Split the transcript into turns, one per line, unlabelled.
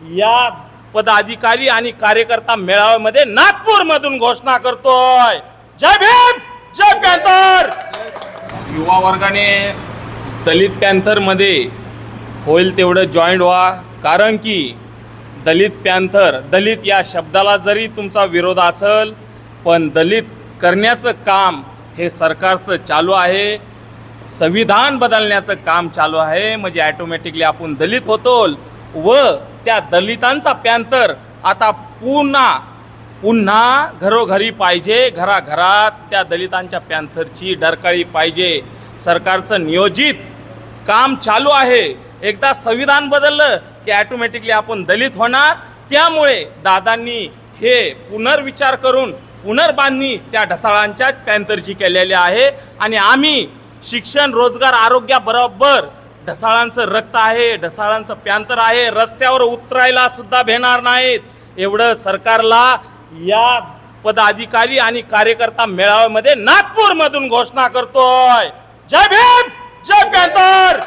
या पदाधिकारी आणि कार्यकर्ता मेळाव्यामध्ये नागपूर मधून घोषणा करतोय। जय भीम, जय पॅंथर। युवा वर्गाने दलित पॅंथर मध्ये होईल तेवढं जॉईंट व्हा, कारण की दलित पॅंथर, दलित या शब्दाला जरी तुमचा विरोध असेल पण दलित करण्याचं काम हे सरकारचं चालू आहे। संविधान बदलण्याचं काम चालू आहे, म्हणजे ऑटोमॅटिकली आपण दलित होतो व त्या दलितांचा पॅंथर आता पुन्हा घरोघरी पाहिजे, घराघरात त्या दलितांच्या पॅंथरची डरकाळी पाहिजे। सरकारचं नियोजित काम चालू आहे। एकदा संविधान बदललं की ऑटोमॅटिकली आपण दलित होणार। त्यामुळे दादांनी हे पुनर्विचार करून पुनर्बांधणी त्या ढसाळांच्या पॅंथरची केलेली आहे आणि आम्ही शिक्षण, रोजगार, आरोग्याबरोबर ढसाळांचं रक्त आहे, ढसाळांचं पॅंथर आहे, रस्त्यावर उतरायला सुद्धा भेटणार नाहीत। एवढं सरकारला या पदाधिकारी आणि कार्यकर्ता मेळाव्यामध्ये नागपूर मधून घोषणा करतोय। जय भीम, जय पॅंथर।